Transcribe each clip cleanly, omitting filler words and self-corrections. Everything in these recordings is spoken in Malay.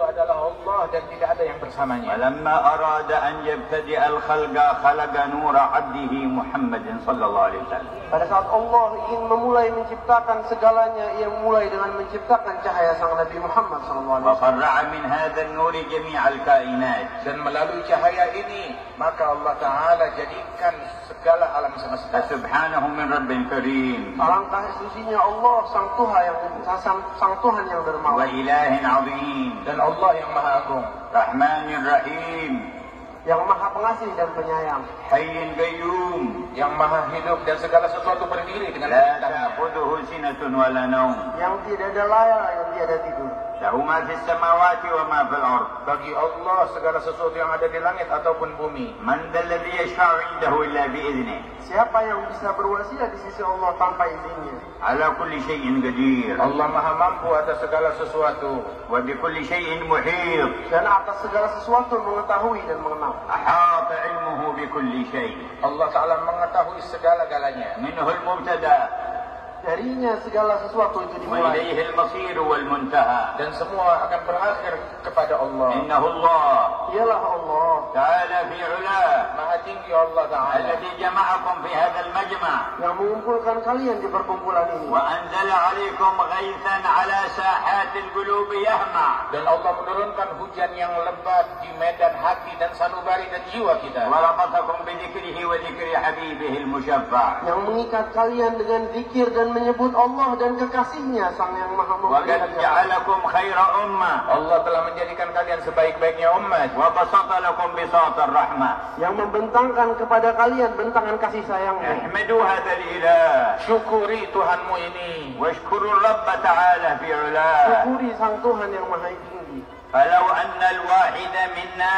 adalah Allah dan tidak ada yang bersamanya. ولما أراد أن يبتدئ الخلق خلق نور عبده محمد صلى الله عليه وسلم. Pada saat Allah ingin memulai menciptakan segalanya, ia mulai dengan menciptakan cahaya sang Nabi Muhammad sallallahu alaihi wasallam. وفرع من هذا النور جميع الكائنات. Dan melalui cahaya ini, maka Allah Ta'ala jadikan segala alam semesta. سبحانه من رب كريم. Alangkah sucinya Allah sang Tuhan yang dermawan. وإله عظيم. Dan Allah yang Maha Agung, رحمن رحيم. Yang Maha Pengasih dan Penyayang. حي قيوم. yang Maha Hidup dan segala sesuatu berdiri dengan لا perintahnya. تأخذه سنة ولا نوم. Yang tidak ada layar, yang tiada tidur. له ما في السماوات وما في الأرض. Bagi Allah segala sesuatu yang ada di langit ataupun bumi. من ذا الذي يشفع عنده إلا بإذنه. Siapa yang bisa berwasilah di sisi Allah tanpa izinnya? على كل شيء قدير. Allah Maha mampu atas segala sesuatu. وبكل شيء محيط. Dan atas segala sesuatu mengetahui dan mengenal. أحاط علمه بكل شيء. Allah Ta'ala mengetahui segala-galanya. منه المبتدأ Darinya segala sesuatu itu dimulai. وإليه المصير والمنتهى. Dan semua akan berakhir kepada Allah. إنه الله Ialah Allah تعالى في علاه Maha tinggi Allah Ta'ala الذي جمعكم في هذا المجمع yang mengumpulkan kalian di perkumpulan ini. وأنزل عليكم غيثا على ساحات القلوب يهمع. Dan Allah menurunkan hujan yang lebat di medan hati dan sanubari dan jiwa kita. وربطكم بذكره وذكر حبيبه المشفع. Yang mengikat kalian dengan zikir dan menyebut Allah dan kekasihnya sang yang maha وقد memberi. جعلكم خير أمة Allah telah menjadikan kalian sebaik-baiknya umat. وبسط لكم بساط الرحمة. Yang membentangkan kepada kalian bentangan kasih sayangnya. احمدوا هذا الإله Syukuri Tuhanmu ini. واشكروا الرب تعالى في علاه. Syukuri sang Tuhan yang maha tinggi. فلو أن الواحد منا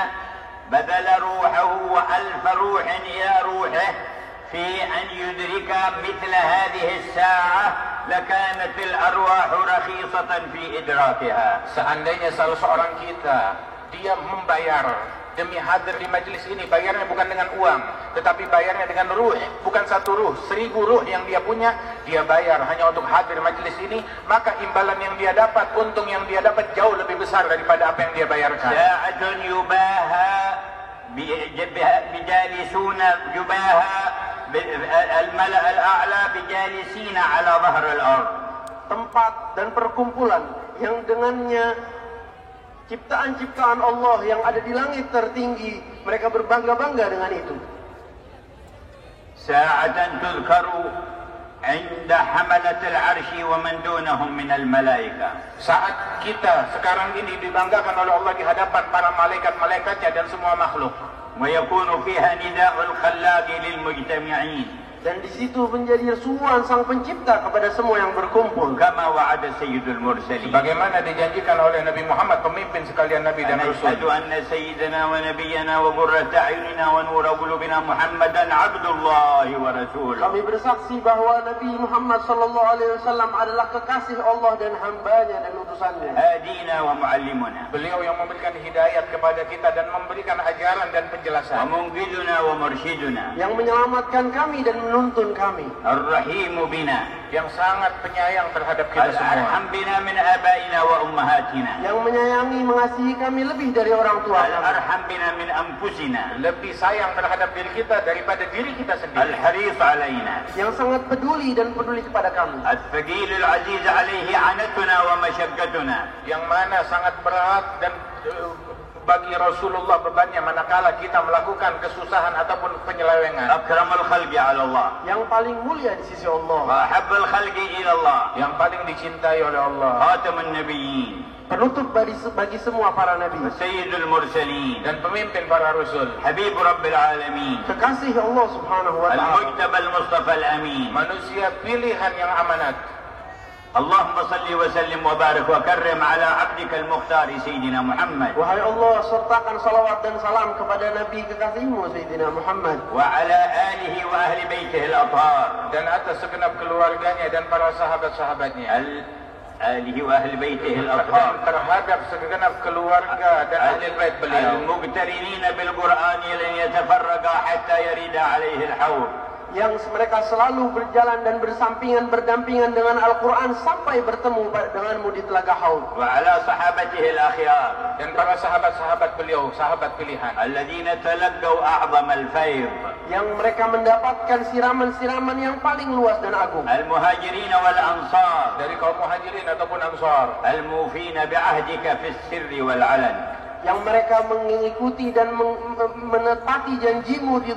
بذل روحه وألف روح إلى روحه في أن يدرك مثل هذه الساعة لكانت الأرواح رخيصة في إدراكها. Seandainya salah seorang kita, dia membayar demi hadir di majelis ini, bayarnya bukan dengan uang, tetapi bayarnya dengan ruh, bukan satu ruh, 1000 ruh yang dia punya, dia bayar hanya untuk hadir majelis ini, maka imbalan yang dia dapat, untung yang dia dapat jauh lebih besar daripada apa yang dia bayarkan. ساعة يباهى بجالسون يباهى الملأ الأعلى بجالسين على ظهر الأرض. Tempat dan perkumpulan yang dengannya ciptaan-ciptaan Allah yang ada di langit tertinggi, mereka berbangga-bangga dengan itu. ساعة تذكر عند حملة العرش ومن دونهم من الملائكة. Saat kita sekarang ini dibanggakan oleh Allah di hadapan para malaikat-malaikatnya dan semua makhluk. ويكون فيها نداء الخلاق للمجتمعين. Dan di situ menjadi seruan sang pencipta kepada semua yang berkumpul. كما وعد سيد المرسلين. Bagaimana dijanjikan oleh Nabi Muhammad, pemimpin sekalian Nabi dan Rasul. أشهد أن سيدنا ونبينا وقرة أعيننا ونور قلوبنا محمدا عبد الله ورسوله. Kami bersaksi bahwa Nabi Muhammad sallallahu alaihi wasallam adalah kekasih Allah dan hambanya dan utusannya. هادينا ومعلمنا. Beliau yang memberikan hidayat kepada kita dan memberikan ajaran dan penjelasan. ومنقذنا ومرشدنا. Yang menyelamatkan kami dan menuntun kami. الرحيم بنا. Yang sangat penyayang terhadap kita semua. الأرحم بنا من آبائنا وأمهاتنا. Yang menyayangi, mengasihi kami lebih dari orang tua kami. الأرحم بنا من أنفسنا. Lebih sayang terhadap diri kita daripada diri kita sendiri. الحريص علينا. Yang sangat peduli dan peduli kepada kami. الثقيل العزيز عليه عنتنا ومشقتنا. Yang mana sangat berat dan bagi Rasulullah bebannya manakala kita melakukan kesusahan ataupun penyelewengan. أكرم الخلق على الله. Yang paling mulia di sisi Allah. وأحب الخلق إلى الله. Yang paling dicintai oleh Allah. خاتم النبيين. Penutup bagi semua para nabi. سيد المرسلين. Dan pemimpin para Rasul. حبيب رب العالمين. Kekasih Allah subhanahu wa ta'ala. المجتبى المصطفى الأمين. Manusia pilihan yang amanat. اللهم صل وسلم وبارك وكرم على عبدك المختار سيدنا محمد. Wahai Allah, sertakan salawat dan salam kepada Nabi kekasihmu Sayyidina Muhammad. وعلى آله وأهل بيته الأطهار. Dan atas segenap keluarganya dan para sahabat-sahabatnya. آله وأهل بيته الأطهار. Terhadap segenap keluarga dan ahli bait beliau. المقترنين بالقرآن لن يتفرقا حتى يرد عليه الحوض. yang mereka selalu berjalan dan berdampingan dengan Al-Quran sampai bertemu denganmu di Telaga Haud. وعلى صحابته الأخيار dan para sahabat-sahabat beliau, sahabat pilihan, الذين تلقوا أعظم الفيض yang mereka mendapatkan siraman-siraman yang paling luas dan agung. المهاجرين والأنصار dari kaum muhajirin ataupun ansar, الموفين بعهدك في السر والعلن yang mereka mengikuti dan menepati janjimu di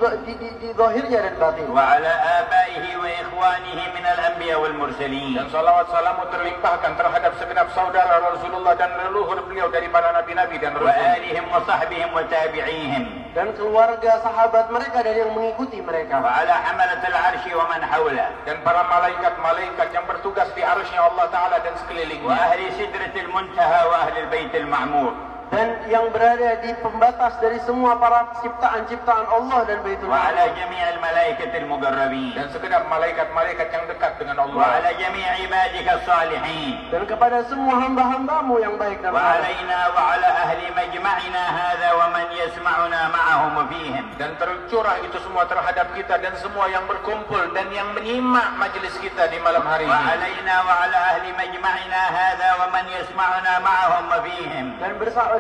zahirnya dan batin. وعلى آبائه وإخوانه من الأنبياء والمرسلين dan salawat salamu terlimpahkan terhadap segenap saudara Rasulullah dan leluhur beliau dari para nabi-nabi dan rasul, وآلهم وصحبهم وتابعيهم dan keluarga sahabat mereka dan yang mengikuti mereka, وعلى حملة العرش ومن حوله dan para malaikat-malaikat yang bertugas di arsy Allah Ta'ala dan sekelilingnya, وأهل سدرة المنتهى وأهل البيت المعمور dan yang berada di pembatas dari semua para ciptaan-ciptaan Allah dan Baitul وعلى Maqdis, جميع الملائكة المقربين dan segenap malaikat-malaikat yang dekat dengan Allah, وعلى جميع عبادك الصالحين dan kepada semua hamba-hambamu yang baik dan benar. وعلينا وعلى أهل مجمعنا هذا ومن يسمعنا معهم فيهم dan tercurah itu semua terhadap kita dan semua yang berkumpul dan yang menyimak majelis kita di malam hari ini, وعلينا وعلى أهل مجمعنا هذا ومن يسمعنا معهم فيهم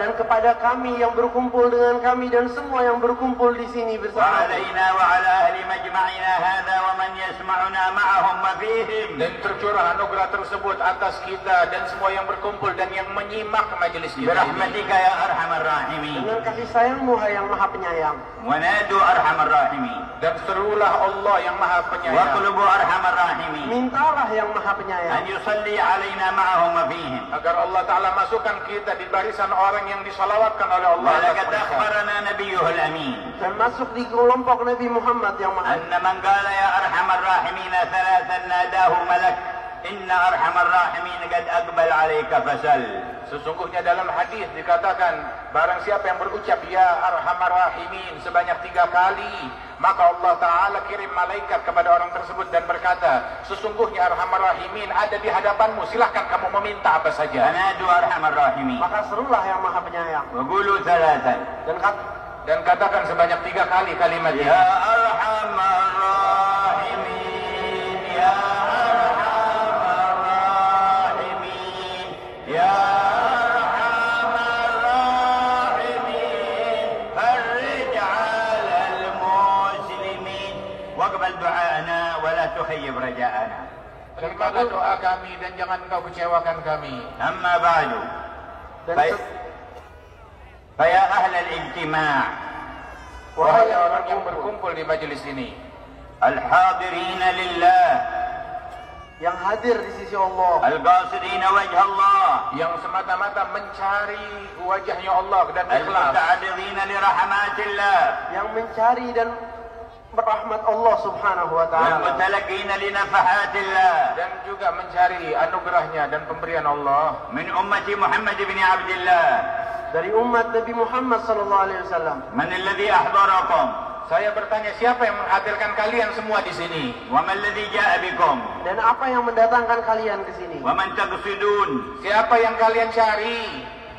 dan kepada kami yang berkumpul dengan kami dan semua yang berkumpul di sini bersama. وعلينا وعلى أهل مجمعنا هذا ومن يسمعنا معهم فيهم dan tercurah anugerah tersebut atas kita dan semua yang berkumpul dan yang menyimak majelis kita ini. برحمتك يا أرحم الراحمين Dengan kasih sayangmu hai yang maha penyayang, ونادوا أرحم الراحمين dan serulah Allah yang maha penyayang, واطلبوا أرحم الراحمين mintalah yang maha أن penyayang يصلي علينا معهم فيهم agar Allah Ta'ala masukkan kita di barisan orang yang disalawatkan oleh Allah atas ولقد mereka. أخبرنا نبيه الأمين dan masuk di kelompok Nabi Muhammad yang maha. أن من قال يا أرحم الراحمين ثلاثا ناداه ملك إن أرحم الراحمين قد أقبل عليك فسل. Sesungguhnya dalam hadis dikatakan, barang siapa yang berucap ya Arhamar Rahimin sebanyak 3 kali, maka Allah Ta'ala kirim malaikat kepada orang tersebut dan berkata, sesungguhnya Arhamar Rahimin ada di hadapanmu, silahkan kamu meminta apa saja. فنادوا أرحم الراحمين Maka serulah yang maha penyayang وقولوا ثلاثا Dan katakan sebanyak 3 kali kalimat ini. يا أرحم الراحمين يا أرحم الراحمين يا أرحم الراحمين فرج على المسلمين واقبل دعاءنا ولا تخيب رجاءنا. Terimalah doa kami dan jangan engkau kecewakan kami. أما بعد dan فيا أهل الاجتماع Wahai orang yang berkumpul di majelis ini, الحاضرين لله yang hadir di sisi Allah, القاصدين وجه الله yang semata-mata mencari wajahnya Allah dan ikhlas, المتعرضين لرحمات الله yang mencari dan berahmat Allah subhanahu wa ta'ala, والمتلقين لنفحات الله dan juga mencari anugerahnya dan pemberian Allah. من أمة محمد بن عبد الله. dari umat Nabi Muhammad sallallahu alaihi wasallam. من الذي أحضركم Saya bertanya, siapa yang menghadirkan kalian semua di sini? وما الذي جاء بكم Dan apa yang mendatangkan kalian ke sini? ومن تقصدون Siapa yang kalian cari?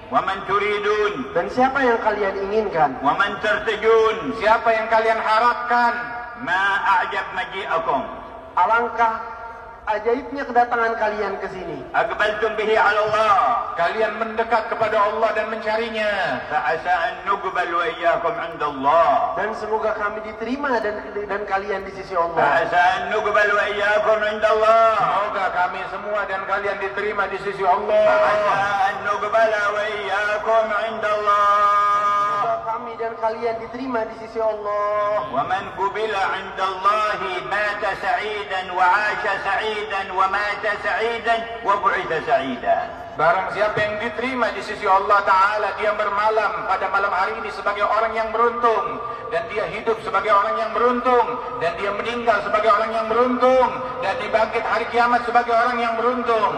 ومن تريدون Dan siapa yang kalian inginkan? ومن ترتجون. Siapa yang kalian harapkan? ما أعجب مجيئكم Alangkah ajaibnya kedatangan kalian ke sini. أقبلتم به على الله Kalian mendekat kepada Allah dan mencarinya. فعسى أن نقبل وإياكم عند الله. Dan semoga kami diterima dan kalian di sisi Allah. فعسى أن نقبل وإياكم عند الله. Semoga kami semua dan kalian diterima di sisi Allah. فعسى أن نقبل وإياكم عند الله. Semoga kami dan kalian diterima di sisi Allah. ومن قبل عند الله مات سعيدا وعاش سعيدا ومات سعيدا وبعث سعيدا. Barang siapa yang diterima di sisi Allah Ta'ala, dia bermalam pada malam hari ini sebagai orang yang beruntung, dan dia hidup sebagai orang yang beruntung, dan dia meninggal sebagai orang yang beruntung, dan dibangkit hari kiamat sebagai orang yang beruntung.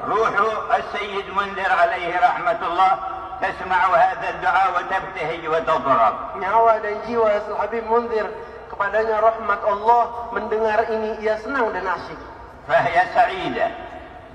روح السيد منذر عليه رحمة الله تسمع هذا الدعاء وتبتهج وتضرب. Nyawa dan jiwa Habib Munzir, kepadanya rahmat Allah, mendengar ini ia senang dan asyik. فهي سعيدة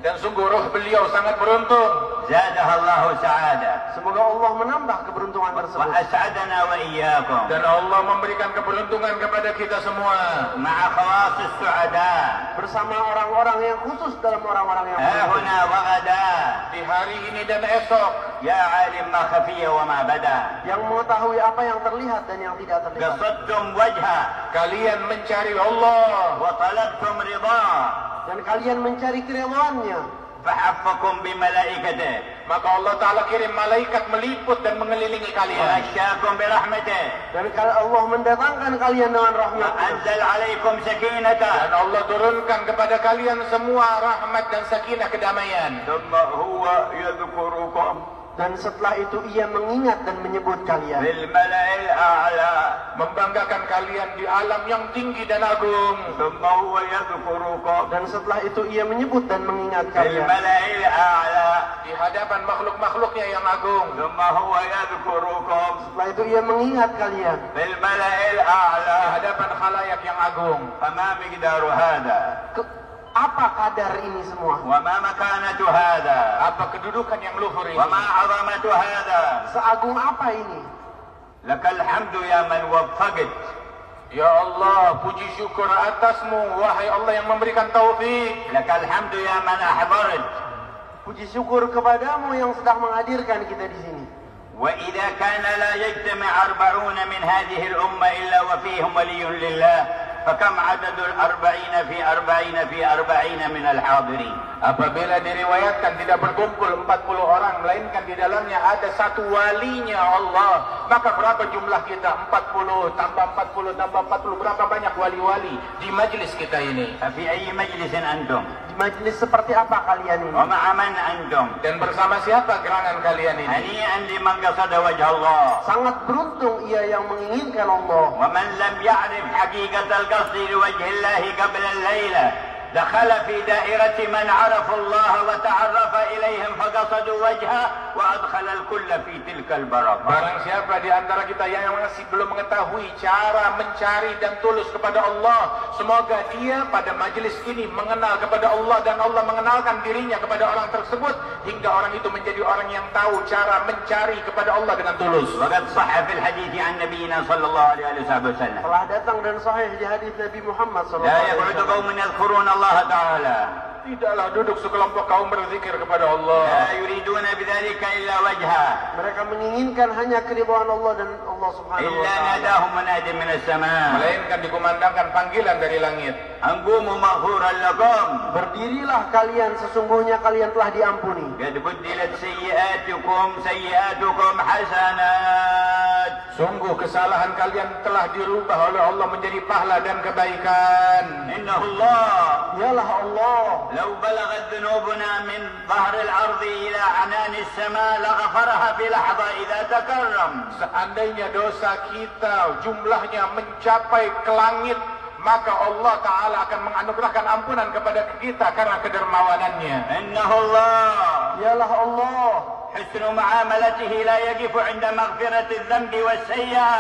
Dan sungguh roh beliau sangat beruntung. زادها الله سعادة Semoga Allah menambah keberuntungan tersebut. وأسعدنا وإياكم Dan Allah memberikan keberuntungan kepada kita semua. مع خواص السعداء Bersama orang-orang yang khusus dalam orang-orang yang ها beruntung. هنا وغدا Di hari ini dan esok. يا عالم ما خفي وما بدا Yang mengetahui apa yang terlihat dan yang tidak terlihat. قصدتم وجهه Kalian mencari Allah. وطلبتم رضاه Dan kalian mencari keridhaannya. فحفكم بملائكته Maka Allah Ta'ala kirim malaikat meliput dan mengelilingi kalian. وغشاكم برحمته Dan kalau Allah mendatangkan kalian dengan rahmat. وأنزل عليكم سكينته Dan Allah turunkan kepada kalian semua rahmat dan sakinah kedamaian. ثم هو يذكركم Dan setelah itu ia mengingat dan menyebut kalian. بالملأ الأعلى Membanggakan kalian di alam yang tinggi dan agung. ثم هو يذكركم Dan setelah itu ia menyebut dan mengingat kalian. بالملأ الأعلى Di hadapan makhluk-makhluknya yang agung. ثم هو يذكركم Setelah itu ia mengingat kalian. بالملأ Di الأعلى hadapan khalayak yang agung. فما مقدار هذا Apa kadar ini semua? وما مكانة هذا Apa kedudukan yang luhur ini? وما عظمة هذا Seagung apa ini? لك الحمد يا من وفقت Ya Allah, puji syukur atasmu, wahai Allah yang memberikan taufik. لك الحمد يا من أحضرت Puji syukur kepadamu yang sedang menghadirkan kita di sini. وإذا كان لا يجتمع 40 من هذه الأمة إلا وفيهم ولي لله فكم عدد 40 في 40 في 40 من الحاضرين. Apabila diriwayatkan tidak berkumpul 40 orang, melainkan di dalamnya ada satu walinya Allah, maka berapa jumlah kita? 40 tambah 40 tambah 40, berapa banyak wali-wali di majlis kita ini? ففي أي مجلس أنتم Di majlis seperti apa kalian ini? ومع من أنتم Dan bersama siapa gerangan kalian ini? هنيئا لمن قصد وجه الله Sangat beruntung ia yang menginginkan Allah. ومن لم يعرف حقيقة القصد لوجه الله قبل الليلة دخل في دائرة من عرفوا الله وتعرف إليهم فقصدوا وجهه وأدخل الكل في تلك البركة. Barang siapa di antara kita yang masih belum mengetahui cara mencari dan tulus kepada Allah, semoga dia pada majlis ini mengenal kepada Allah dan Allah mengenalkan dirinya kepada orang tersebut hingga orang itu menjadi orang yang tahu cara mencari kepada Allah dengan tulus. وقد صح في الحديث عن نبينا صلى الله عليه وسلم Telah datang dan sahih di hadis Nabi Muhammad لا SAW. يقعد قوم يذكرون الله تعالى Tidaklah duduk sekelompok kaum berzikir kepada Allah. لا يريدون بذلك إلا وجهه Mereka menginginkan hanya keridhaan Allah dan Allah Subhanahu wa إلا taala. ناداهم مناد من السماء Melainkan dikumandangkan panggilan dari langit. أن قوموا مغفورا لكم Berdirilah kalian, sesungguhnya kalian telah diampuni. قد بدلت سيئاتكم حسنات. Sungguh kesalahan kalian telah dirubah oleh Allah menjadi pahala dan kebaikan. إنه الله Dialah Allah. لو بلغت ذنوبنا من ظهر الأرض إلى عنان السماء لغفرها في لحظة إذا تكرم. Seandainya dosa kita jumlahnya mencapai ke langit, maka Allah Ta'ala akan menganugerahkan ampunan kepada kita karena kedermawanannya. إنه الله Dialah Allah. حسن معاملته لا يقف عند مغفرة الذنب والسيئة.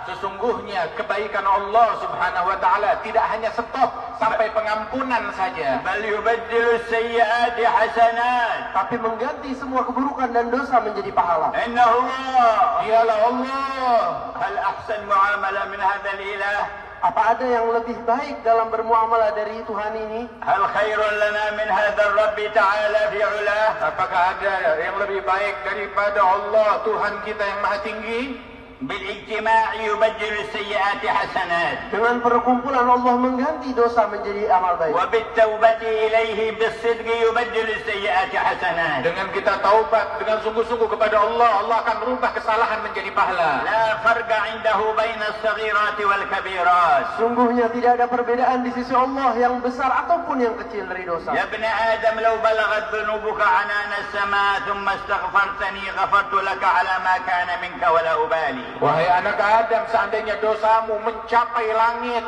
Sesungguhnya kebaikan Allah Subhanahu wa taala tidak hanya stop sampai pengampunan saja, بل يبدل السيئات حسنات. Tapi mengganti semua keburukan dan dosa menjadi pahala. إنه الله dialah Allah. هل أحسن معاملة من هذا الإله؟ Apa ada yang lebih baik dalam bermuamalah dari Tuhan ini? هل خير لنا من هذا الرب تعالى في علاه؟ Apakah ada yang lebih baik daripada Allah Tuhan kita yang maha tinggi? بالاجتماع يبدل السيئات حسنات. Dengan perkumpulan Allah mengganti dosa menjadi amal baik. وبالتوبة إليه بالصدق يبدل السيئات حسنات. Dengan kita taubat dengan sungguh-sungguh kepada Allah, Allah akan merubah kesalahan menjadi pahala. لا فرق عنده بين الصغيرات والكبيرات. Sungguhnya tidak ada perbedaan di sisi Allah yang besar ataupun yang kecil dari dosa. يا ابن آدم لو بلغت ذنوبك عنان السماء ثم استغفرتني غفرت لك على ما كان منك ولا أبالي. Wahai anak Adam, seandainya dosamu mencapai langit,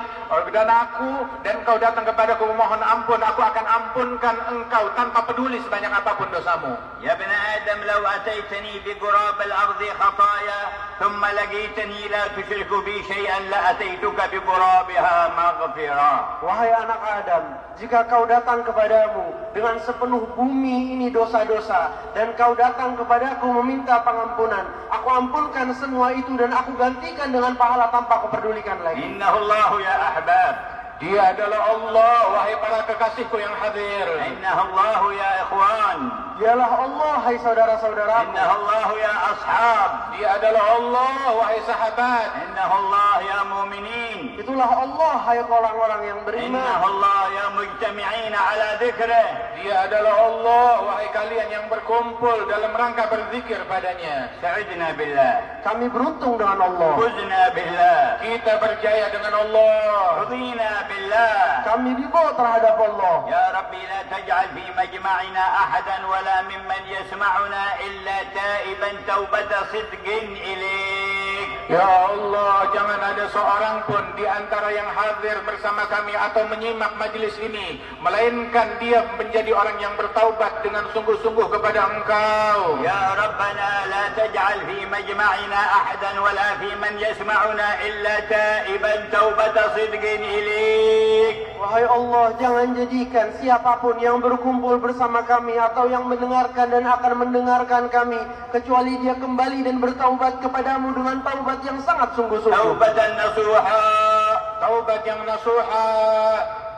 dan engkau datang kepadaku memohon ampun, aku akan ampunkan engkau tanpa peduli sebanyak apapun dosamu. Ya ibn Adam, law ataitani bi qurab al-ardh khataya thumma laqitani la tusyriku bi shay'an la ataituka bi qurabiha maghfirah. Wahai anak Adam, jika kau datang kepadamu dengan sepenuh bumi ini dosa-dosa dan kau datang kepadaku meminta pengampunan, aku ampunkan semua itu dan aku gantikan dengan pahala tanpa aku pedulikan lagi. Innahu Allah ya ahbab. Dia adalah Allah, wahai para kekasihku yang hadir. Innahu Allah ya ikhwan. Dialah Allah, hai saudara-saudaraku. Innahu Allah ya ashab. Dia adalah Allah, wahai sahabat. Innahu Allah ya mu'minin. Itulah Allah, hai orang-orang yang beriman. Innahu Allah ya mujtami'ina ala dzikrih. Dia adalah Allah, wahai kalian yang berkumpul dalam rangka berzikir padanya. Sa'idna billah. Kami beruntung dengan Allah. Fuzna billah. Kita berjaya dengan Allah. Radina billah. Kami ridha terhadap Allah. Ya Rabbi la taj'al fi majma'ina ahadan wala mimman yasma'una illa taiban taubata sidqin ilaik. Ya Allah, jangan ada seorang pun di antara yang hadir bersama kami atau menyimak majlis ini melainkan dia menjadi orang yang bertaubat dengan sungguh-sungguh kepada Engkau. Ya Rabbana la taj'al fi majma'ina ahadan wala fi man yasma'una illa taiban taubata sidqin ilaik. Wahai Allah, jangan jadikan siapapun yang berkumpul bersama kami atau yang mendengarkan dan akan mendengarkan kami kecuali dia kembali dan bertaubat kepadamu dengan taubat yang sangat sungguh-sungguh. Taubatan nasuha. Taubat yang nasuha.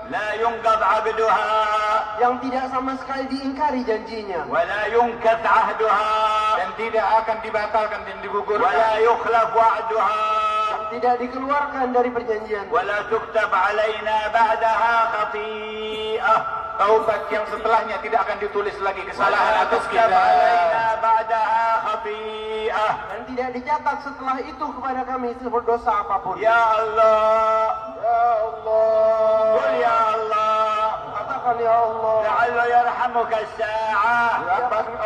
La yunqad 'abduha. Yang tidak sama sekali diingkari janjinya. Wa la yunkath 'ahduha. Dan tidak akan dibatalkan dan digugurkan. Wa la yukhlaf wa'duha. Tidak dikeluarkan dari perjanjian. ولا تكتب علينا بعدها خطيئة. Taubat yang setelahnya tidak akan ditulis lagi kesalahan atas تكتب kita. علينا بعدها خطيئة. Dan tidak dicatat setelah itu kepada kami dosa apapun. يا الله. Ya Allah. قل يا الله. Katakan ya Allah. لعل يرحمك الساعة.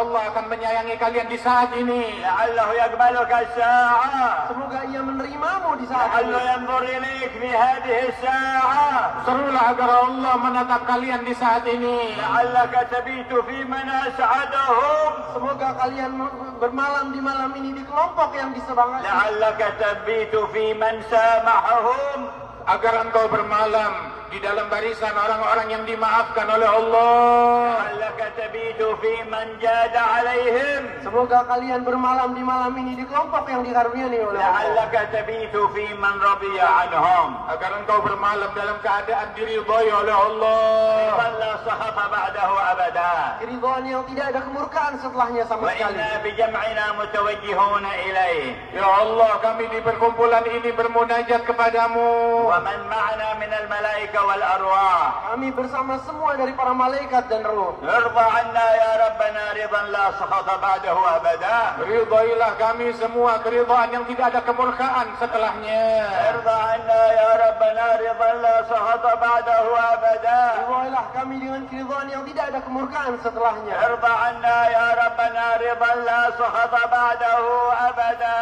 Allah akan menyayangi kalian di saat ini. لعله يقبلك الساعة. Semoga ia menerimamu di saat لعله ini. ينظر إليك في هذه الساعة. Serulah agar Allah menatap kalian di saat ini. لعلك تبيت في من أسعدهم. Semoga kalian bermalam di malam ini di kelompok yang disemangati. لعلك تبيت في من سامحهم. Agar engkau bermalam di dalam barisan orang-orang yang dimaafkan oleh Allah. لعلك تبيت في من جاد عليهم. Semoga kalian bermalam di malam ini di kelompok yang dikaruniai oleh Allah. لعلك تبيت في من رضي عنهم. Agar engkau bermalam dalam keadaan diridhai oleh Allah. فلا سخط بعده أبدا. Keridhaan yang tidak ada kemurkaan setelahnya sama sekali. وإنا بجمعنا متوجهون إليه. Ya Allah, kami di perkumpulan ini bermunajat kepadamu. ومن معنا من الملائكة والأرواح. Kami bersama semua dari para malaikat dan ruh. ارضى عنا يا ربنا رضا لا سخط بعده أبدا. Ridhailah kami semua keridhaan yang tidak ada kemurkaan setelahnya. ارضى عنا يا ربنا رضا لا سخط بعده أبدا. Ridhailah kami dengan keridhaan yang tidak ada kemurkaan setelahnya. ارضى عنا يا ربنا رضا لا سخط بعده أبدا.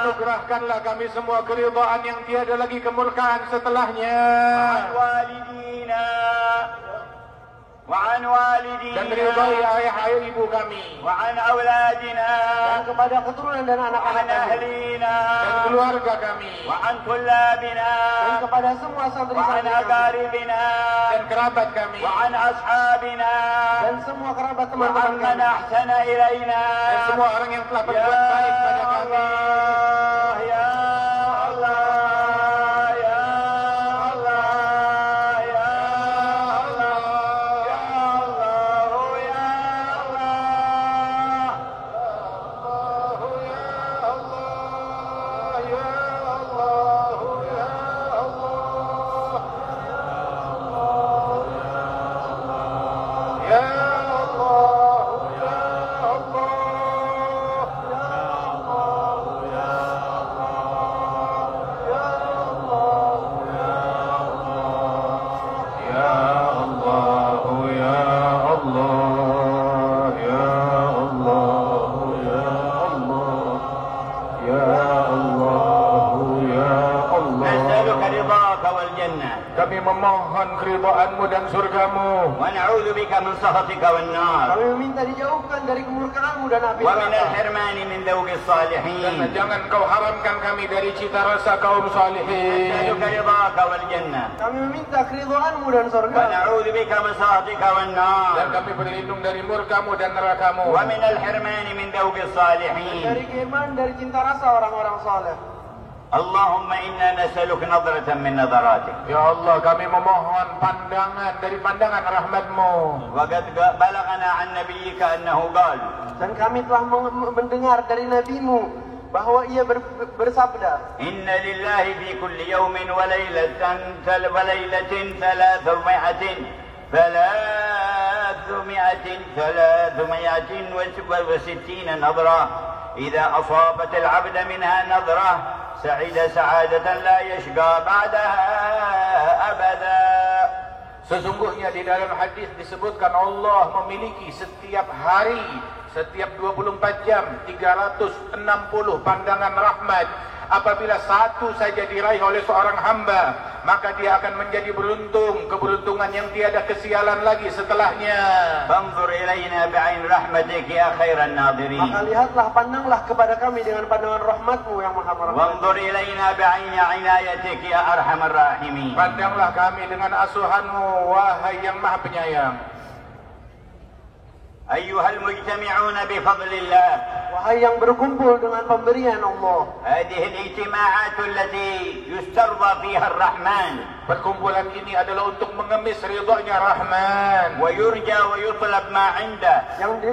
Anugerahkanlah kami semua keridhaan yang tiada lagi kemurkaan setelahnya. وعن والدينا وعن Dan ridhai والدينا ayah ibu kami. وعن أولادنا Dan kepada keturunan dan anak-anak وعن kami. أهلينا Dan keluarga kami. وعن طلابنا Dan kepada semua وعن santri-santri kami. أقاربنا Dan kerabat kami. وعن أصحابنا Dan semua kerabat وعن teman-teman من kami. أحسن إلينا. Dan semua orang yang telah يا berbuat baik pada kami. الله يا الله يا الله يا الله يا الله يا الله memohon keridhaan-Mu dan surga-Mu. ونعوذ بك من سخطك والنار. Kami meminta dijauhkan dari kemurkaan-Mu dan api ومن neraka. الحرمان من ذوق Dan الصالحين. jangan Kau haramkan kami dari cita rasa kaum salihin. نسألك رضاك والجنة. Kami meminta keridhaan-Mu dan surga. ونعوذ بك من سخطك Dan والنار. kami berlindung dari murka-Mu dan neraka-Mu. ومن الحرمان من ذوق الصالحين. Dari keimanan, dari cinta rasa orang-orang saleh. اللهم إنا نسألك نظرة من نظراتك. Ya Allah, kami memohon pandangan dari pandangan rahmat-Mu. وقد بلغنا عن نبيك أنه قال Dan kami telah mendengar dari Nabi-Mu bahwa ia bersabda, إن لله في كل يوم وليلة 360 نظرة إذا أصابت العبد منها نظرة سعد سعادة لا يشقى بعدها أبدا. Sesungguhnya di dalam hadis disebutkan Allah memiliki setiap hari, setiap 24 jam 360 pandangan rahmat. Apabila satu saja diraih oleh seorang hamba, maka dia akan menjadi beruntung, keberuntungan yang tiada kesialan lagi setelahnya. فانظر إلينا بعين رحمتك يا خير maka الناظرين. lihatlah, pandanglah kepada kami dengan pandangan rahmat-Mu yang maha merahmati. وانظر إلينا بعين عنايتك يا أرحم الراحمين. Pandanglah kami dengan asuhan-Mu, wahai yang maha penyayang. أيها المجتمعون بفضل الله. Wahai yang berkumpul dengan pemberian Allah. هذه الاجتماعات التي يسترضى فيها الرحمن Perkumpulan ini adalah untuk mengemis ridha-Nya Rahman. ويرجى ويطلب ما عنده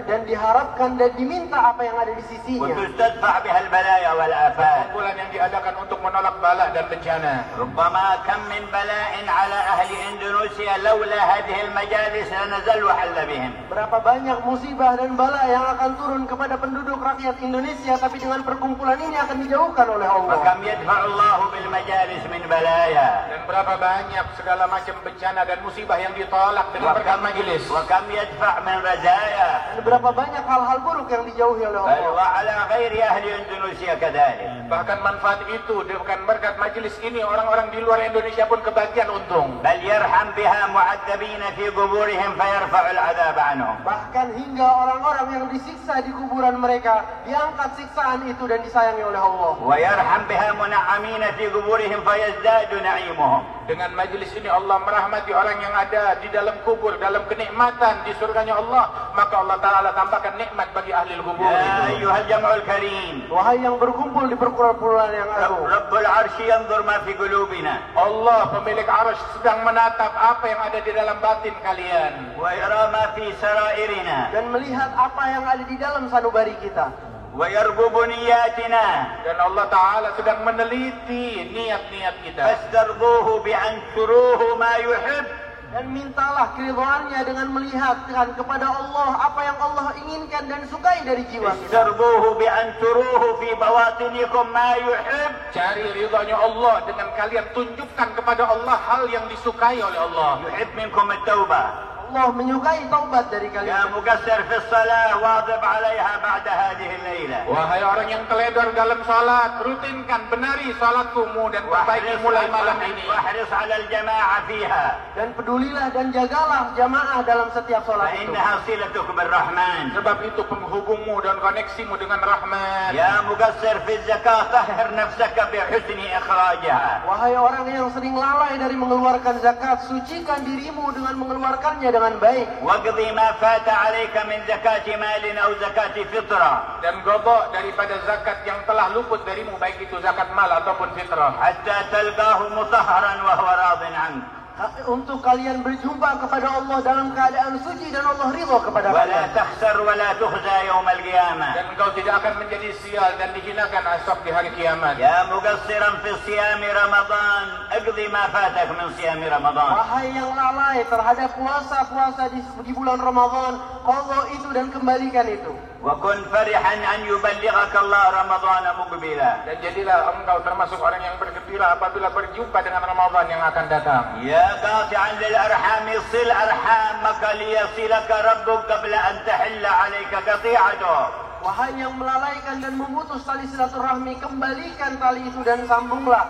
Dan diharapkan dan diminta apa yang ada di sisinya. وتستدفع بها البلايا والآفات. Perkumpulan yang diadakan untuk menolak bala dan bencana. ربما كم من بلاء على أهل إندونيسيا لولا هذه المجالس لنزل وحل بهم. Berapa banyak musibah dan bala yang akan turun kepada penduduk rakyat Indonesia, tapi dengan perkumpulan ini akan dijauhkan oleh Allah. وكم يدفع الله بالمجالس من بلايا. Dan berapa banyak segala macam bencana dan musibah yang ditolak dengan berkat majelis. وكم يدفع من رزايا. Dan berapa banyak hal-hal buruk yang dijauhi oleh بل Allah. وعلى غير أهل إندونيسيا كذلك. Bahkan manfaat itu dengan berkat majelis ini orang-orang di luar Indonesia pun kebagian untung. بل يرحم بها معذبين في قبورهم فيرفع العذاب عنهم. Bahkan hingga orang-orang yang disiksa di kuburan mereka, diangkat siksaan itu dan disayangi oleh Allah. ويرحم بها منعمين في قبورهم فيزداد نعيمهم. Dengan majelis ini Allah merahmati orang yang ada di dalam kubur, dalam kenikmatan di surganya Allah, maka Allah Ta'ala tambahkan nikmat bagi ahli kubur يا itu. أيها الجمع الكريم. Wahai yang berkumpul di perkumpulan yang agung, رب العرش ينظر ما في قلوبنا Allah pemilik arsy sedang menatap apa yang ada di dalam batin kalian. ويرى ما في سرائرنا dan melihat apa yang ada di dalam sanubari kita. ويرقب نياتنا. Dan Allah Ta'ala sedang meneliti niat-niat kita. فاسترضوه بأن تروه ما يحب. Dan mintalah keridhaannya dengan melihatkan kepada Allah apa yang Allah inginkan dan sukai dari jiwa kita. استرضوه بأن تروه في بواطنكم ما يحب. Cari ridhanya Allah dengan kalian tunjukkan kepada Allah hal yang disukai oleh Allah. يحب منكم التوبة. Allah menyukai taubat dari يا kalian. مقصر في الصلاة واظب عليها بعد هذه الليلة. Wahai orang yang teledor dalam salat, rutinkan, benari salatmu dan perbaiki mulai malam ini. واحرص على الجماعة فيها. Dan pedulilah dan jagalah jamaah dalam setiap salat itu. فإنها صلتك بالرحمن. Sebab itu penghubungmu dan koneksimu dengan Rahman. يا مقصر في الزكاة طهر نفسك بحسن إخراجها. Wahai orang yang sering lalai dari mengeluarkan zakat, sucikan dirimu dengan mengeluarkannya dengan baik. واقضي ما فات عليك من زكاة مال أو زكاة فطرة. Dan godok daripada zakat yang telah luput darimu, baik itu zakat mal ataupun fitrah. حتى تلقاه مطهرا وهو راض عنك. Untuk kalian berjumpa kepada Allah dalam keadaan suci dan Allah ridha kepada ولا kalian. تخسر ولا تخزى يوم القيامة. Dan engkau tidak akan menjadi sial dan dihinakan esok di hari kiamat. يا مقصرا في صيام رمضان اقضي ما فاتك من صيام رمضان. Wahai yang lalai terhadap puasa-puasa di bulan Ramadan, qadha itu dan kembalikan itu. وكن فرحا أن يبلغك الله رمضان مقبلا. Dan jadilah engkau termasuk orang yang bergembira apabila berjumpa dengan Ramadan yang akan datang. يا قاطعا للأرحام صل أرحامك ليصلك ربك قبل أن تحل عليك قطيعته. Wahai yang melalaikan dan memutus tali silaturahmi, kembalikan tali itu dan sambunglah.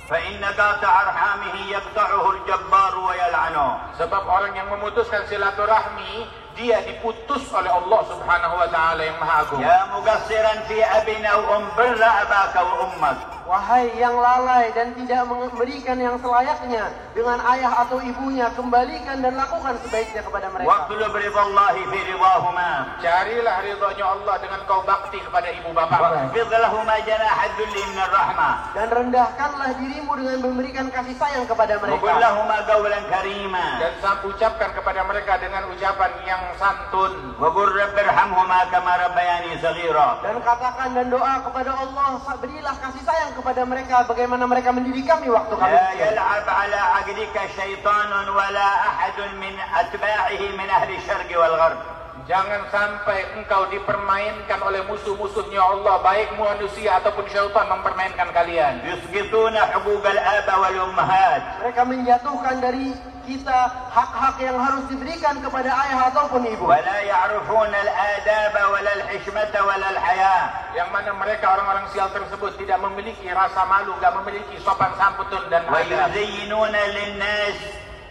فإن قاطع أرحامه يقطعه الجبار ويلعنه. Sebab orang yang memutuskan silaturahmi, dia diputus oleh Allah Subhanahu wa taala yang Maha Agung. يا مقصرا في أب أو أم بر أباك وأمك. Wahai yang lalai dan tidak memberikan yang selayaknya dengan ayah atau ibunya, kembalikan dan lakukan sebaiknya kepada mereka. واطلب رضا الله في رضاهما. Carilah ridhonya Allah dengan kau bakti kepada ibu bapakmu. واخفض لهما جناح الذل من الرحمة. Dan rendahkanlah dirimu dengan memberikan kasih sayang kepada mereka. وقل لهما قولا كريما. Dan ucapkan kepada mereka dengan ucapan yang santun. وقل رب ارحمهما كما ربياني صغيرا. Dan katakan dan doa kepada Allah, berilah kasih sayang kepada mereka bagaimana mereka mendidik kami waktu kami لا kecil. يلعب على عقلك شيطان ولا أحد من أتباعه من أهل الشرق والغرب. Jangan sampai engkau dipermainkan oleh musuh-musuhnya Allah, baik manusia ataupun syaitan mempermainkan kalian. يسقطون حقوق الآباء والأمهات. Mereka menjatuhkan dari kita hak-hak yang harus diberikan kepada ayah ataupun ibu. ولا يعرفون الآداب ولا الحشمة ولا الحياء. Yang mana mereka orang-orang sial tersebut tidak memiliki rasa malu, tidak memiliki sopan santun dan adab.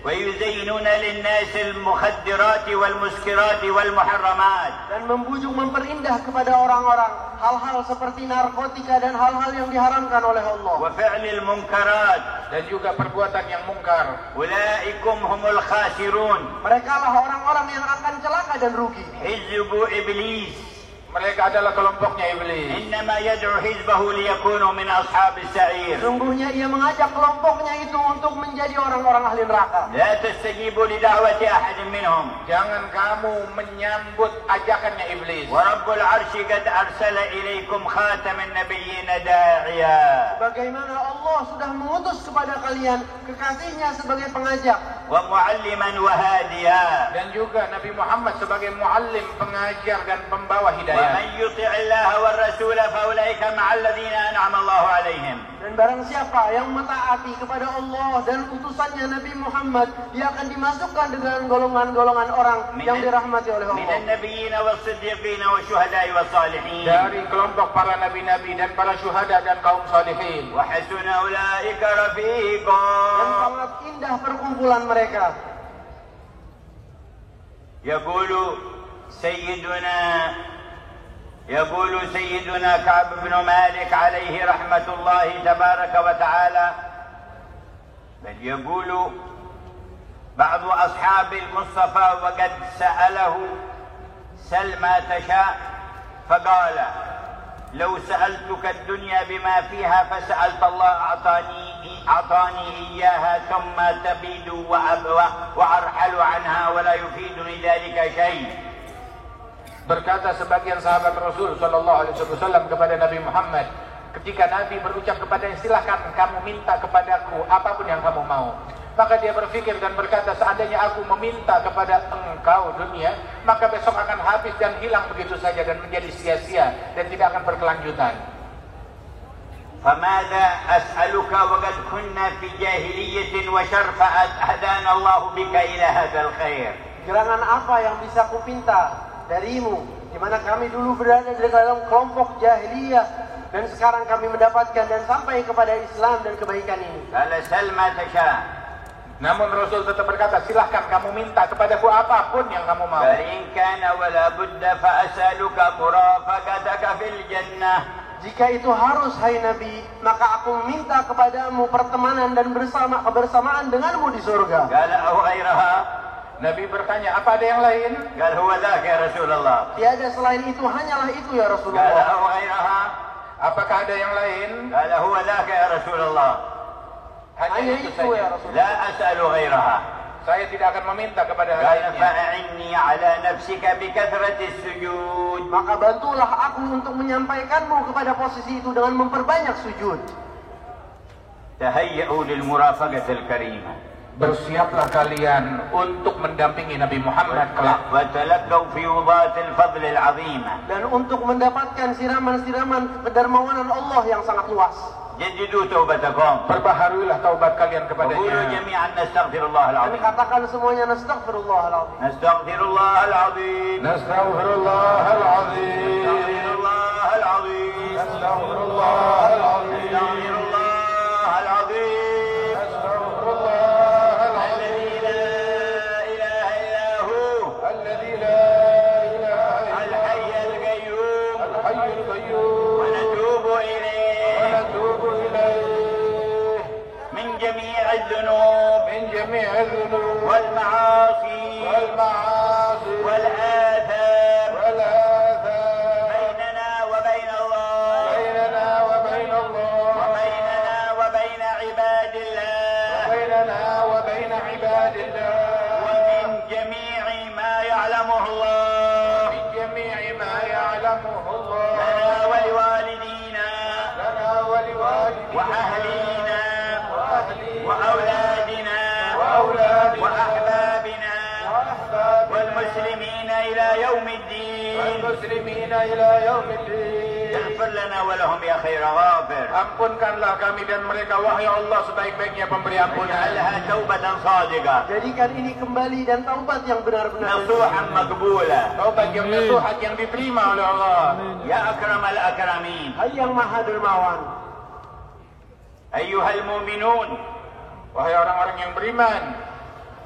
ويزينون للناس المخدرات والمسكرات والمحرمات. Dan membujuk memperindah kepada orang-orang hal-hal seperti narkotika dan hal-hal yang diharamkan oleh Allah. وفعل المنكرات. Dan juga perbuatan yang mungkar. أولئكم هم الخاسرون. Mereka lah orang-orang yang akan celaka dan rugi. حزب إبليس. Mereka adalah kelompoknya iblis. إنما يدعو حزبه ليكونوا من أصحاب السعير. Sungguhnya ia mengajak kelompoknya itu untuk menjadi orang-orang ahli neraka. لا تستجيبوا لدعوة أحد منهم. Jangan kamu menyambut ajakannya iblis. ورب العرش قد أرسل إليكم خاتم النبيين داعيا. Bagaimana Allah sudah mengutus kepada kalian kekasihnya sebagai pengajak. ومعلما وهاديا. Dan juga Nabi Muhammad sebagai muallim, pengajar dan pembawa hidayah. ومن يطع الله والرسول فأولئك مع الذين أنعم الله عليهم. Dan barang siapa yang mentaati kepada Allah dan utusannya Nabi Muhammad, dia akan dimasukkan dengan golongan-golongan orang yang dirahmati oleh من Allah. النبيين والصديقين والشهداء والصالحين. Dari kelompok para nabi-nabi dan para syuhada dan kaum salihin. وحسن أولئك Dan رفيقا. sangat indah perkumpulan mereka. يقول سيدنا كعب بن مالك عليه رحمة الله تبارك وتعالى، بل يقول بعض أصحاب المصطفى وقد سأله سل ما تشاء فقال لو سألتك الدنيا بما فيها فسألت الله أعطاني إياها ثم تبيد وأرحل عنها ولا يفيدني ذلك شيء. Berkata sebagian sahabat Rasul sallallahu alaihi wasallam kepada Nabi Muhammad, ketika Nabi berucap kepadanya, silahkan kamu minta kepadaku apapun yang kamu mau. Maka dia berpikir dan berkata, seandainya aku meminta kepada engkau dunia, maka besok akan habis dan hilang begitu saja dan menjadi sia-sia dan tidak akan berkelanjutan. فماذا أسألك وقد كنا في جاهلية وشر فهدانا الله بك إلى هذا الخير. Gerangan apa yang bisa kupinta darimu, di mana kami dulu berada di dalam kelompok jahiliyah dan sekarang kami mendapatkan dan sampai kepada Islam dan kebaikan ini. قال سل ما تشاء. Namun Rasul tetap berkata, silahkan kamu minta kepadaku apapun yang kamu mau. فإن كان ولا بد فأسألك مرافقتك في الجنة. Jika itu harus, hai Nabi, maka aku minta kepadamu pertemanan dan kebersamaan denganmu di surga. قال أو غيرها. Nabi bertanya, apa ada yang lain? قال هو ذاك يا رسول الله. Tiada selain itu, hanyalah itu ya قال Rasulullah. أو غيرها. Apakah ada yang lain? قال هو ذاك يا رسول الله. Hanya itu itu ya saja. Rasulullah. لا أسأل غيرها. Saya tidak akan meminta kepada قال lainnya. فأعني على نفسك بكثرة السجود. Maka bantulah aku untuk menyampaikanmu kepada posisi itu dengan memperbanyak sujud. تهيئوا للمرافقة الكريمة. Bersiaplah kalian untuk mendampingi Nabi Muhammad kelak. وتلقوا فيوضات الفضل العظيمة. Dan untuk mendapatkan siraman-siraman kedermawanan Allah yang sangat luas. جددوا توبتكم. Perbaharuilah taubat kalian وقولوا kepadanya. جميعا نستغفر الله Dan العظيم. katakan semuanya nastaghfirullahaladzim. نستغفر الله العظيم. Nastaghfirullah al-azim. نستغفر الله العظيم. Nastaghfirullah al-azim. نستغفر الله العظيم. القيوم ونتوب إليه من جميع الذنوب والمعاصي والآثام بيننا وبين الله وبيننا وبين عباد الله ومن جميع ما يعلمه الله لنا ولوالدينا وأهلينا وأولادنا وأحبابنا والمسلمين إلى يوم الدين اغفر لنا ولهم يا خير غافر. Ampunkanlah kami dan mereka wahai Allah sebaik-baiknya pemberi ampunan. اجعلها توبة صادقة Jadikan ini kembali dan taubat yang benar-benar. نصوحا مقبولة Taubat yang nasuhat yang diterima oleh Allah. يا أكرم الأكرمين. Hai yang maha dermawan. أيها المؤمنون. Wahai orang-orang yang beriman.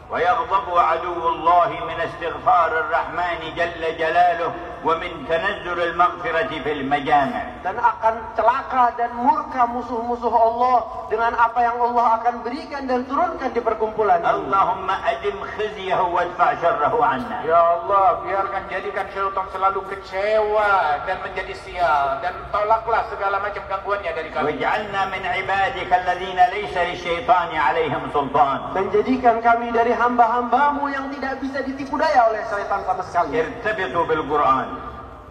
ويغضب عدو الله من استغفار الرحمن جل جلاله ومن تنزل المغفرة في المجامع. Dan akan celaka dan murka musuh-musuh Allah dengan apa yang Allah akan berikan dan turunkan di perkumpulan. اللهم أدم خزيه وادفع شره عنا. Ya Allah, biarkan jadikan syaitan selalu kecewa dan menjadi sial dan tolaklah segala macam gangguannya dari kami. واجعلنا من عبادك الذين ليس للشيطان عليهم سلطان. Dan jadikan kami dari hamba-hambamu yang tidak bisa ditipu daya oleh syaitan sama sekali. ارتبطوا بالقرآن.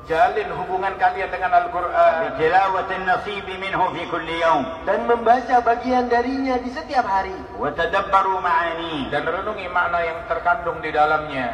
Jalin hubungan kalian dengan Al-Quran. بتلاوة النصيب منه في كل يوم. Dan membaca bagian darinya di setiap hari. وتدبروا معانيه. Dan renungi makna yang terkandung di dalamnya.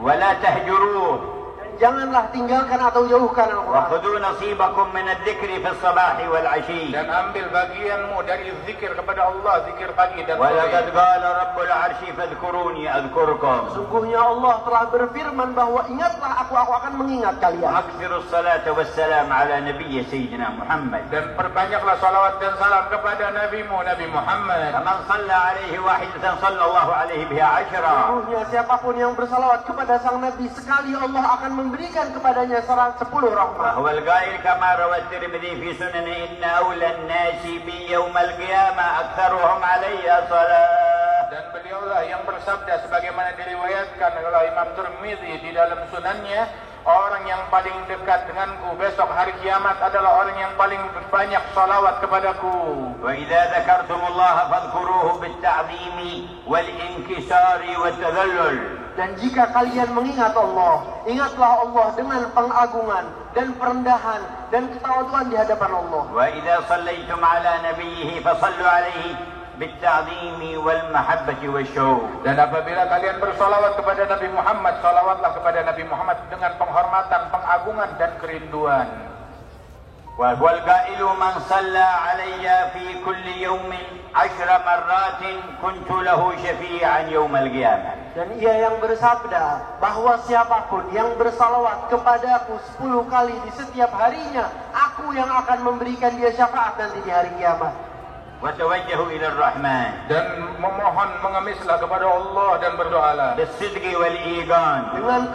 ولا تهجروه. Janganlah tinggalkan atau jauhkan Al-Quran. وخذوا نصيبكم من الذكر في الصباح والعشي. Dan ambil bagianmu dari zikir kepada Allah, zikir pagi dan ولقد sore. قال رب العرش فاذكروني أذكركم. Sungguhnya Allah telah berfirman bahwa ingatlah aku akan mengingat kalian. أكثروا الصلاة والسلام على نبي سيدنا محمد. Dan perbanyaklah salawat dan salam kepada Nabimu, Nabi Muhammad. فمن صلى عليه واحدة صلى الله عليه بها 10. Sungguhnya siapapun yang bersalawat kepada sang Nabi sekali Allah akan memberikan kepadanya 10 rahmat. وهو القائل كما روى الترمذي في سننه إن أولى الناس بي يوم القيامة أكثرهم علي صلاة. Dan beliaulah yang bersabda sebagaimana diriwayatkan oleh Imam Tirmidzi di dalam sunannya, orang yang paling dekat denganku besok hari kiamat adalah orang yang paling banyak salawat kepadaku. وإذا ذكرتم الله فاذكروه بالتعظيم والانكسار والتذلل. Dan jika kalian mengingat Allah, ingatlah Allah dengan pengagungan dan perendahan dan ketawaduan di hadapan Allah. وإذا صليتم على نبيه فصلوا عليه بالتعظيم والمحبة والشوق. Dan apabila kalian bersalawat kepada Nabi Muhammad, salawatlah kepada Nabi Muhammad dengan penghormatan, pengagungan dan kerinduan. وهو القائل من صلى علي في كل يوم 10 مرات كنت له شفيعا يوم القيامة. Dan ia yang bersabda bahwa siapapun yang bersalawat kepadaku 10 kali di setiap harinya, aku yang akan memberikan dia syafaat nanti di hari kiamat. وتوجهوا إلى الرحمن. Dan memohon mengemislah kepada Allah dan berdoalah بالصدق والإيقان. Dengan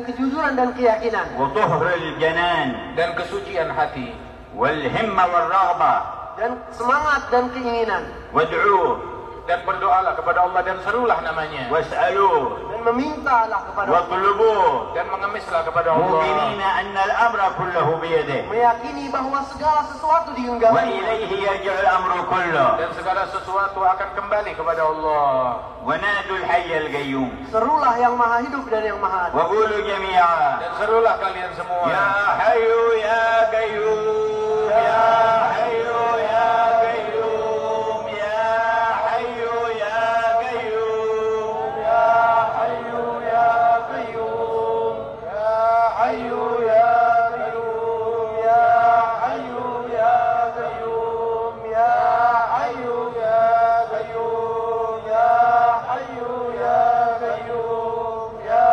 kejujuran dan keyakinan. وطهر الجنان. dan kesucian hati. والهمة والرغبة. Dan semangat dan keinginan. وادعوه. Dan berdoalah kepada Allah dan serulah namanya. واسألوه. Dan memintalah kepada Allah. واطلبوه. Dan mengemislah kepada Allah. مؤمنين أن الأمر كله بيده. Meyakini bahwa segala sesuatu di genggamannya. وإليه يرجع الأمر كله. Dan segala sesuatu akan kembali kepada Allah. ونادوا الحي القيوم. Serulah yang maha hidup dan yang maha adil. وقولوا جميعا Dan serulah kalian semua. يا حي يا قيوم يا حي يا قيوم يا حي يا قيوم Ya Hayyu ya Qayyum, Ya Hayyu ya Qayyum, Ya Hayyu ya Qayyum, Ya Hayyu ya Qayyum, Ya Hayyu ya Qayyum, Ya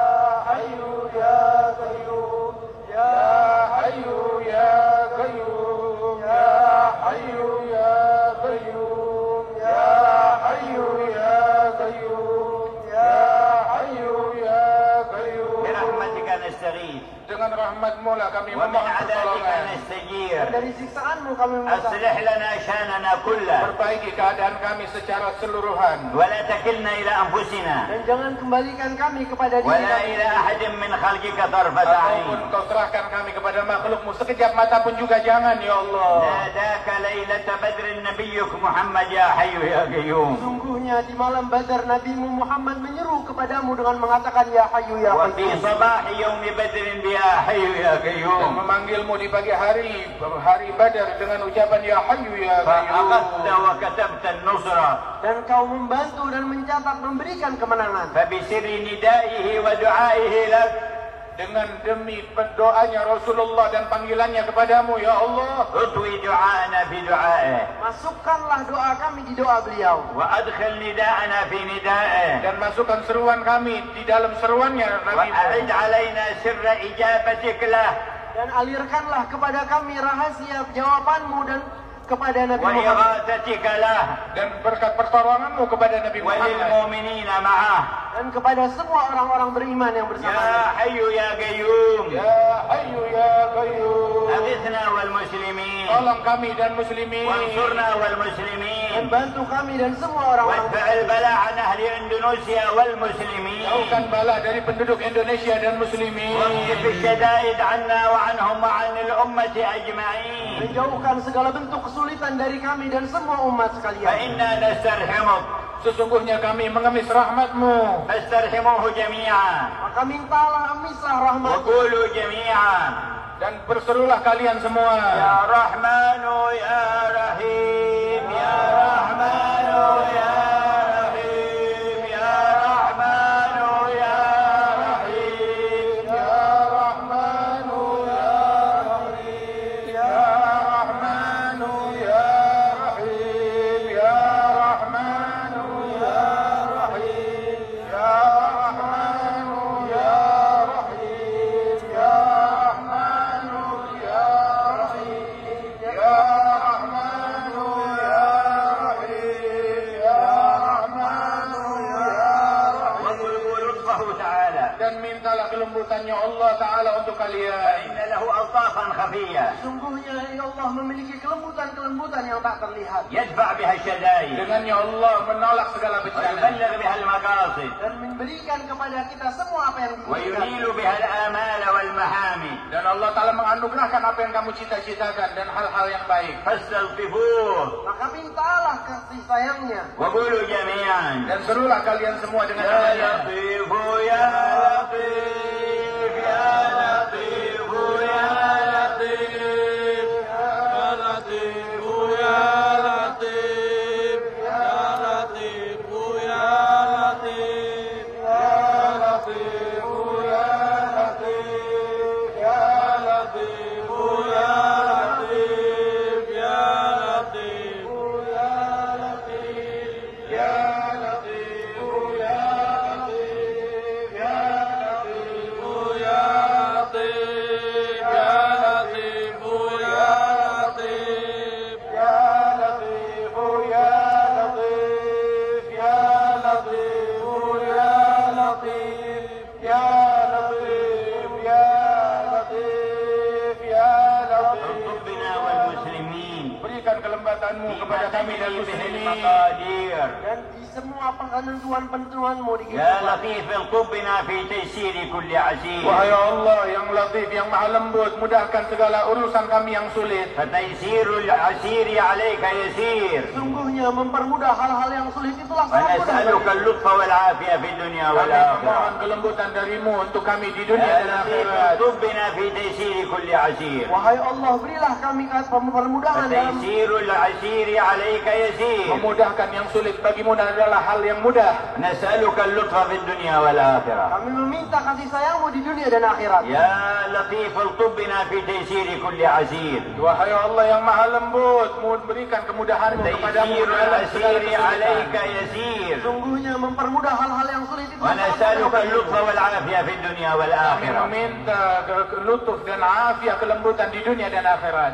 Hayyu ya Qayyum, Ya Hayyu عذابك pertolongan. نستجير Dan dari siksaanmu kami meminta. أصلح لنا شأننا كله Perbaiki keadaan kami secara keseluruhan. ولا تكلنا إلى أنفسنا Dan jangan kembalikan kami kepada diri ولا kami. إلى أحد من خلقك طرفة Ataupun عين kau serahkan kami kepada makhlukmu sekejap mata pun juga jangan ya Allah. ناداك ليلة بدر نبيك محمد يا حي يا قيوم Sungguhnya di malam Badar Nabimu Muhammad menyeru kepadamu dengan mengatakan ya Hayyu ya وفي Qayyum. صباح يوم بدر يا حي يا Dan قيوم memanggilmu di pagi hari Badar dengan ucapan ya Hayyu ya Qayyum. فأخذت وكتبت النصرة Dan kau membantu dan mencatat memberikan kemenangan. فبسر ندائه ودعائه لك Dengan demi doanya Rasulullah dan panggilannya kepadamu ya Allah. اطوي دعاءنا في دعائه Masukkanlah doa kami di doa beliau. وأدخل نداءنا في ندائه Dan masukkan seruan kami di dalam seruannya Nabi. وأعد علينا سر إجابتك له Dan alirkanlah kepada kami rahasia jawabanmu dan kepada Nabi Muhammad. وإغاثتك له Dan berkat pertolonganmu kepada Nabi Muhammad. وللمؤمنين معه Dan kepada semua orang-orang beriman yang bersama. يا حي يا قيوم Ya Hayyu ya Qayyum. أغثنا والمسلمين Tolong kami dan muslimin. وانصرنا Dan والمسلمين bantu kami dan semua orang-orang. وادفع البلاء عن أهل إندونيسيا والمسلمين Jauhkan bala dari penduduk Indonesia dan muslimin. واكشف الشدائد عنا وعنهم وعن الأمة أجمعين Menjauhkan segala bentuk kesulitan dari kami dan semua umat sekalian. فإنا نسترحمك Sesungguhnya kami mengemis rahmatmu. فاسترحموه جميعا Maka mintalah misah rahmat. وقولوا جميعا Dan berserulah kalian semua. يا رحمن يا رحيم يا رحمن يا رحيم يا رحمن يا رحيم Ya Rahmanu ya Rahim. Ya Rahmanu ya Rahim. Ya Rahmanu ya Rahim. Ya Rahmanu ya Rahim. Ya Rahmanu ya Rahim. Ya Rahmanu ya Rahim. Ya Rahmanu ya Rahim. واطلبوا لطفه تعالى Dan mintalah kelembutannya Allah Ta'ala untuk kalian. فإن له ألطافا خفية Sungguhnya ya Allah memiliki kelembutan-kelembutan yang tak terlihat. يدفع بها الشدائد Dengannya Allah menolak segala bencana. ويبلغ بها المقاصد Dan memberikan kepada kita semua apa yang diinginkan. وينيل بها الآمال والمحامد Dan Allah Ta'ala menganugerahkan apa yang kamu cita-citakan dan hal-hal yang baik. فاستلطفوه Maka mintalah kasih sayangnya. وقولوا جميعا Dan serulah kalian semua dengan يا namanya. لطيف يا لطيف يا لطيف يا لطيف يا لطيف يا لطيف يا لطيف يا لطيف Ya Latif, Ya Latif, Ya Latif, يا لطيف يا لطيف Ya Latif, Ya Latif, Ya Latif, يا لطيف يا لطيف يا لطيف Ya Latif, Ya Latif, Ya Latif, Ya Latif, Ya Latif, Ya Latif, Ya Latif. بنا والمسلمين Berikan kelembatanmu kepada kami dan به muslimin. المقادير Dan di semua penentuan-penentuanmu di يا لطيف الطب بنا في تيسير كل عسير Wahai Allah yang latif, yang maha lembut, mudahkan segala urusan kami yang sulit. فتيسير العسير عليك يسير Sungguhnya mempermudah hal-hal yang sulit itulah sangat mudah. ونسألك اللطف والعافية في الدنيا Kami والآخرة memohon kelembutan darimu untuk kami di dunia يا dan لطيف akhirat. الطب بنا في تيسير كل عسير Wahai Allah, berilah kami permudahan dalam فتيسير العسير عليك يسير Memudahkan yang sulit bagimu adalah hal yang mudah. نسألك اللطف في الدنيا والآخرة kami meminta kasih sayangmu di dunia dan akhirat. يا لطيف الطب بنا في تيسير كل عسير Wahai Allah yang maha lembut, berikan kemudahanmu kepadamu تيسير dalam segala العسير عليك kesulitan. يسير Sungguhnya mempermudah hal-hal yang sulit itu sangat ونسألك mudah. اللطف والعافية في الدنيا Kami والآخرة meminta lutuf dan afiat kelembutan di dunia dan akhirat.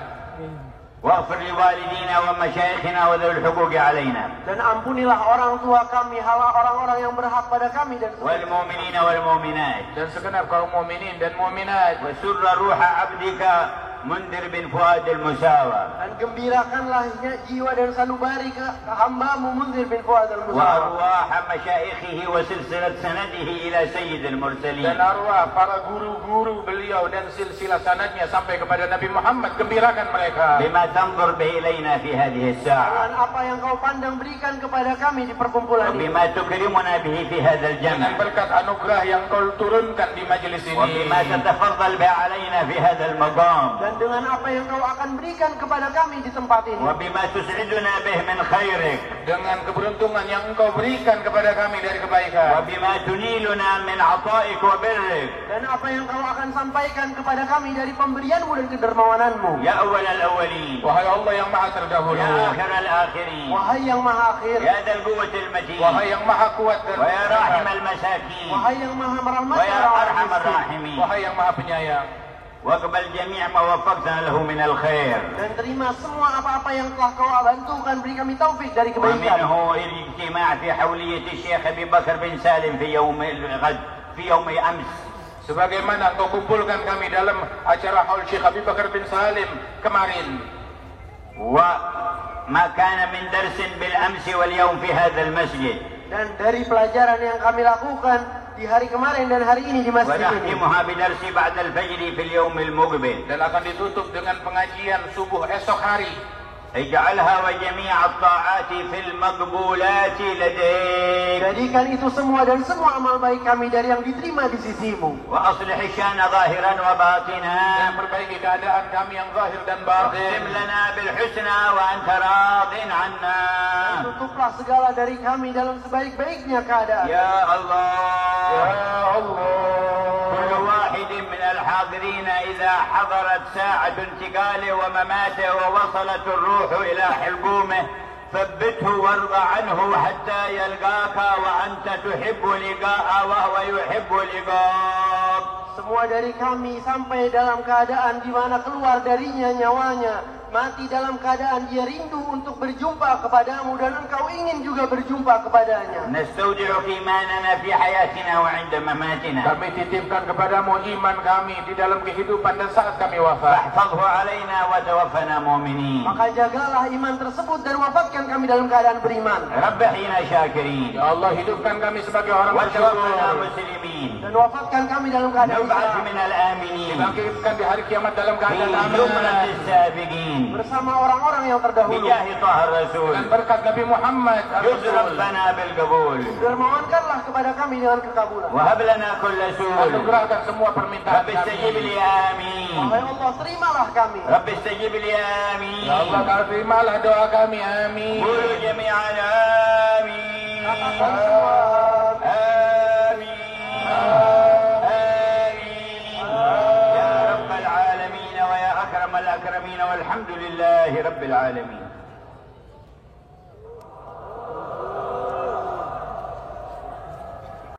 واغفر لوالدينا ومشايخنا وذوي الحقوق علينا Dan ampunilah orang tua kami, orang-orang yang berhak pada kami dan والمؤمنين والمؤمنات Dan segenap kaum mukminin dan mukminat. وسر روح عبدك منذر بن فؤاد المساوى Dan gembirakanlah jiwa dan sanubari ke hambamu Munzir bin Fuad al-Musawa. وأرواح مشايخه وسلسلة سنده إلى سيد Dan المرسلين arwah para guru-guru beliau dan silsilah sanadnya sampai kepada Nabi Muhammad, gembirakan mereka بما تنظر به إلينا في هذه الساعة Dengan apa yang kau pandang berikan kepada kami di perkumpulan ini. وبما تكرمنا به في هذا dengan الجمع berkat anugerah yang kau turunkan di majelis ini وبما تتفضل به علينا في هذا المقام Dan dengan apa yang kau akan berikan kepada kami di tempat ini. وبما تسعدنا به من خيرك dengan keberuntungan yang engkau berikan kepada kami dari kebaikan وبما تنيلنا من عطائك وبرك Dan apa yang kau akan sampaikan kepada kami dari pemberianmu dan kedermawananmu. يا أول الأولين wahai Allah yang maha terdahulu يا آخر الآخرين Wahai yang maha akhir. يا ذا القوة المتين wahai yang maha kuat dan ويا راحم المساكين Wahai yang maha merahmati ويا orang-orang أرحم miskin. الراحمين wahai yang maha penyayang واقبل جميع ما وفقتنا له من الخير Dan terima semua apa-apa yang telah kau bantukan, beri kami taufik dari kebaikan. ومنه الاجتماع في حولية الشيخ أبي بكر بن سالم في يوم الغد في يوم أمس sebagaimana engkau kumpulkan kami dalam acara haul Syekh Abi Bakar bin Salim kemarin وما كان من درس بالأمس واليوم في هذا المسجد Dan dari pelajaran yang kami lakukan di hari kemarin dan hari ini di masjid ini. ونختمها بدرس بعد الفجر في اليوم المقبل dan akan ditutup dengan pengajian subuh esok hari. اجعلها وجميع الطاعات في المقبولات لديك Jadikan itu semua dan semua amal baik kami dari yang diterima di sisimu. وأصلح الشأن ظاهرا وباطنا Dan perbaiki keadaan kami yang zahir dan واختم batin. لنا بالحسنى وأنت راض عنا Tutuplah segala dari kami dalam sebaik-baiknya keadaan. يا الله Ya Allah. كل واحد من الحاضرين إذا حضرت ساعة انتقاله ومماته ووصلت الروح إلى حلقومه ثبته وارض عنه حتى يلقاك وأنت تحب لقاء وهو يحب لقاءك. Semua dari kami sampai dalam keadaan di mana keluar darinya nyawanya, mati dalam keadaan dia rindu untuk berjumpa kepadamu dan engkau ingin juga berjumpa kepadanya. نستودعك إيماننا في حياتنا وعند مماتنا Kami titipkan kepadamu iman kami di dalam kehidupan dan saat kami wafat. فاحفظه علينا وتوفنا مؤمنين. Maka jagalah iman tersebut dan wafatkan kami dalam keadaan beriman. رب حينا شاكرين Ya Allah, hidupkan kami sebagai orang وتوفنا bersyukur. مسلمين Dan wafatkan kami dalam keadaan نبعث Islam. من الآمنين Dibangkitkan di hari kiamat dalam في keadaan جملة aman. السابقين Bersama orang-orang yang terdahulu. بجاه طه الرسول. Dan berkat Nabi Muhammad جز Ar-Rasul. ربنا بالقبول Dermawankanlah kepada kami dengan kekabulan. وهب لنا كل سول. Anugerahkan semua permintaan رب استجب kami. لي آمين. Wahai Allah, terimalah kami. رب استجب لي آمين. Ya Allah, kau terimalah doa kami. Amin. قولوا جميعا آمين. Katakan semua. آمين. آمين. يا رب العالمين ويا أكرم الأكرمين والحمد لله رب العالمين.